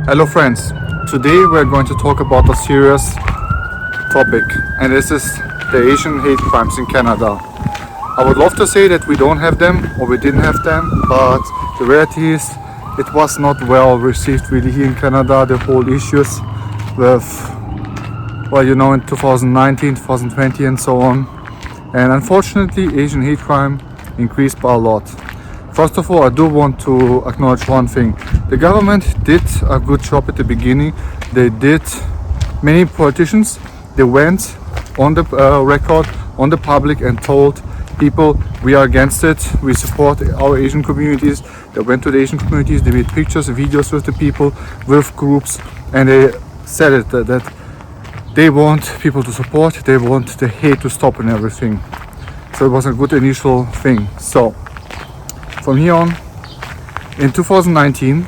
Hello friends, today we're going to talk about a serious topic, and this is the Asian hate crimes in Canada. I would love to say that we don't have them or we didn't have them, but the reality is it was not well received really here in Canada, the whole issues with, in 2019, 2020 and so on. And unfortunately Asian hate crime increased by a lot. First of all, I do want to acknowledge one thing. The government did a good job at the beginning. Many politicians, they went on the record, on the public and told people we are against it, we support our Asian communities. They went to the Asian communities, they made pictures, videos with the people, with groups, and they said it that they want people to support, they want the hate to stop and everything. So it was a good initial thing. So from here on, in 2019,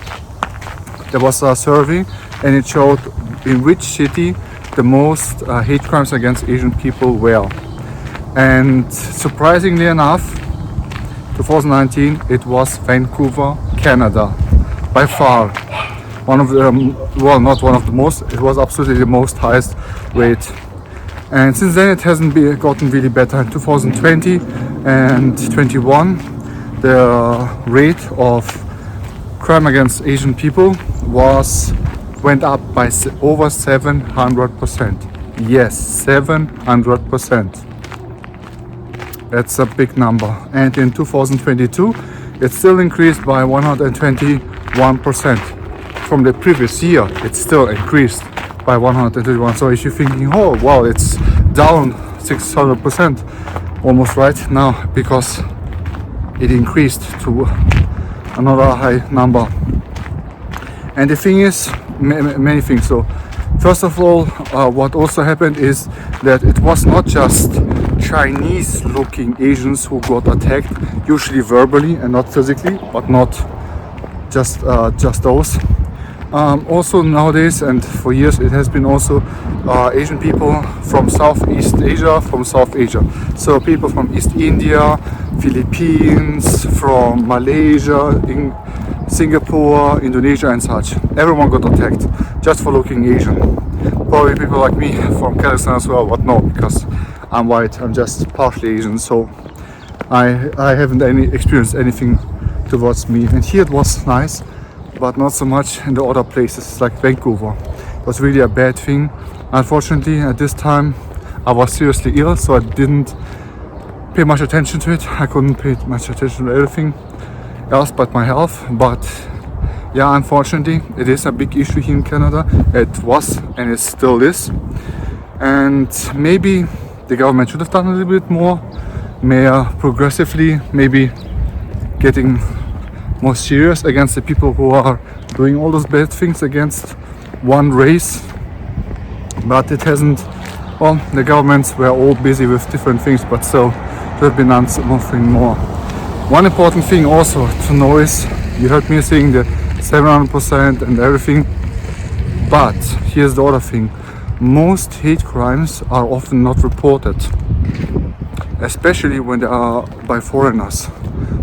there was a survey and it showed in which city the most hate crimes against Asian people were. And surprisingly enough, 2019, it was Vancouver, Canada, by far. One of the, not one of the most, it was absolutely the most highest rate. And since then it hasn't gotten really better. In 2020 and 21, the rate of crime against Asian people went up by over 700%. Yes, 700%. That's a big number. And in 2022, it still increased by 121%. From the previous year, it still increased by 121. So if you're thinking, oh wow, it's down 600%, almost right now, because it increased to another high number. And the thing is, many things. So first of all, what also happened is that it was not just Chinese looking Asians who got attacked, usually verbally and not physically, but not just those. Also nowadays and for years it has been also Asian people from Southeast Asia, from South Asia. So people from East India, Philippines, from Malaysia, Singapore, Indonesia and such. Everyone got attacked just for looking Asian. Probably people like me from Kazakhstan as well, but no, because I'm white, I'm just partially Asian, so I haven't experienced anything towards me. And here it was nice, but not so much in the other places like Vancouver. It was really a bad thing. Unfortunately, at this time I was seriously ill, so I didn't pay much attention to it. I couldn't pay much attention to everything else but my health. But yeah, unfortunately, it is a big issue here in Canada. It was and it still is. And maybe the government should have done a little bit more progressively, maybe getting more serious against the people who are doing all those bad things against one race. But it hasn't. Well, the governments were all busy with different things, but still should have been done something more. One important thing also to know is, you heard me saying the 700% and everything, but here's the other thing. Most hate crimes are often not reported, especially when they are by foreigners,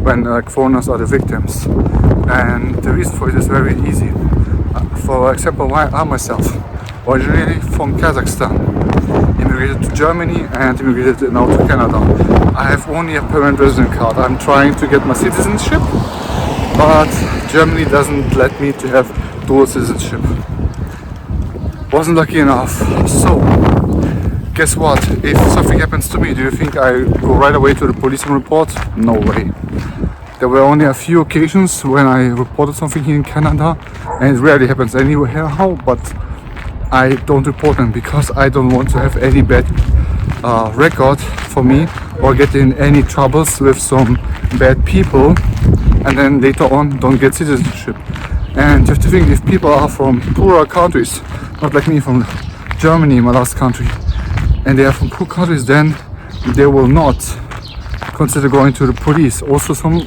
when foreigners are the victims. And the reason for it is very easy. For example, I myself, originally from Kazakhstan, immigrated to Germany and immigrated now to Canada. I have only a permanent resident card. I'm trying to get my citizenship, but Germany doesn't let me to have dual citizenship. Wasn't lucky enough. So guess what? If something happens to me, do you think I go right away to the police and report? No way. There were only a few occasions when I reported something here in Canada, and it rarely happens anywhere now, but I don't report them because I don't want to have any bad record for me or get in any troubles with some bad people and then later on don't get citizenship. And you have to think, if people are from poorer countries, not like me from Germany, my last country, and they are from poor countries, then they will not consider going to the police. Also, some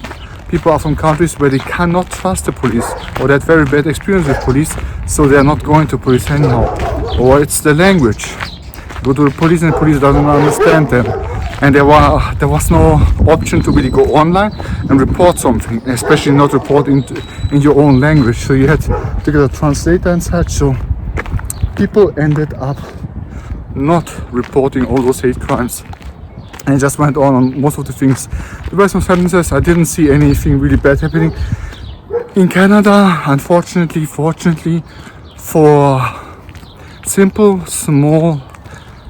people are from countries where they cannot trust the police or they had very bad experience with police, so they are not going to police anyhow. Or it's the language. Go to the police and the police doesn't understand them. and there was no option to really go online and report something, especially not report in your own language. So you had to get a translator and such. So people ended up not reporting all those hate crimes, and it just went on most of the things. There were some sentences. I didn't see anything really bad happening in Canada, unfortunately. Fortunately, for simple, small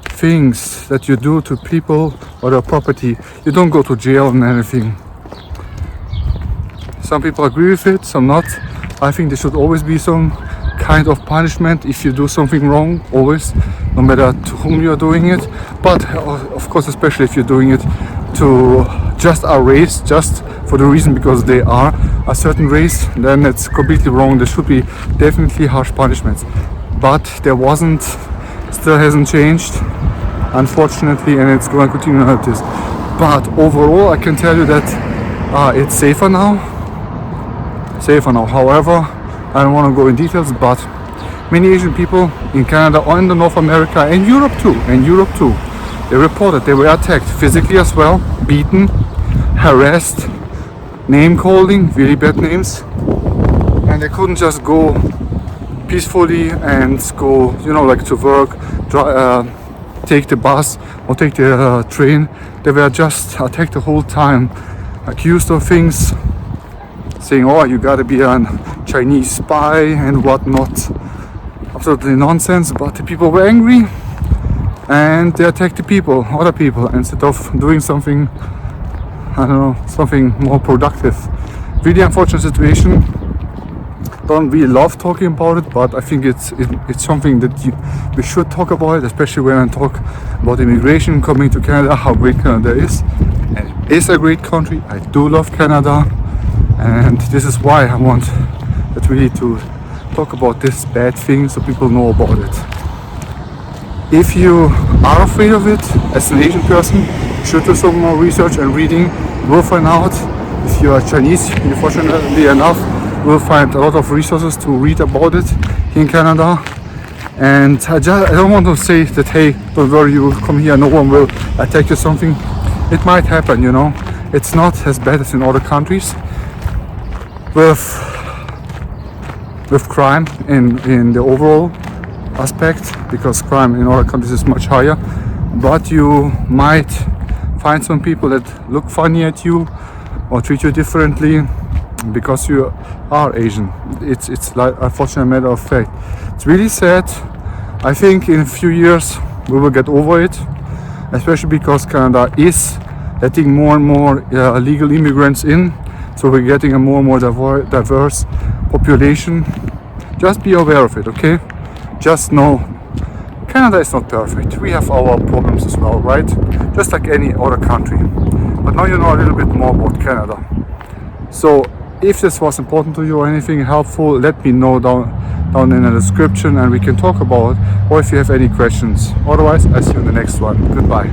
things that you do to people or their property, you don't go to jail and anything. Some people agree with it, some not. I think there should always be some kind of punishment if you do something wrong, always, no matter to whom you are doing it. But of course, especially if you're doing it to just our race, just for the reason because they are a certain race, then it's completely wrong. There should be definitely harsh punishments, but there wasn't, still hasn't changed, unfortunately, and it's going to continue like this. But overall, I can tell you that it's safer now. However, I don't want to go in details, but many Asian people in Canada or in the North America and Europe too, they reported they were attacked physically as well, beaten, harassed, name calling, really bad names, and they couldn't just go peacefully and go, like to work, take the bus or take the train. They were just attacked the whole time, accused of things, saying, oh, you gotta be a Chinese spy and whatnot. Absolutely nonsense, but the people were angry and they attacked the other people, instead of doing something, I don't know, something more productive. Really unfortunate situation. Don't really love talking about it, but I think it's something that we should talk about, especially when I talk about immigration coming to Canada, how great Canada is. And it is a great country. I do love Canada, and this is why I want that really to talk about this bad thing so people know about it. If you are afraid of it, as an Asian person, you should do some more research and reading. You will find out. If you are Chinese, you fortunately enough will find a lot of resources to read about it in Canada. And I don't want to say that, hey, don't worry, you will come here, no one will attack you, something. It might happen, It's not as bad as in other countries with crime in the overall aspect, because crime in other countries is much higher. But you might find some people that look funny at you or treat you differently because you are Asian. It's like a fortunate matter of fact. It's really sad. I think in a few years we will get over it, especially because Canada is letting more and more illegal immigrants in, so we're getting a more and more diverse population. Just be aware of it, okay? Just know Canada is not perfect. We have our problems as well, right? Just like any other country. But now you know a little bit more about Canada. So if this was important to you or anything helpful, let me know down in the description and we can talk about it, or if you have any questions. Otherwise, I'll see you in the next one. Goodbye.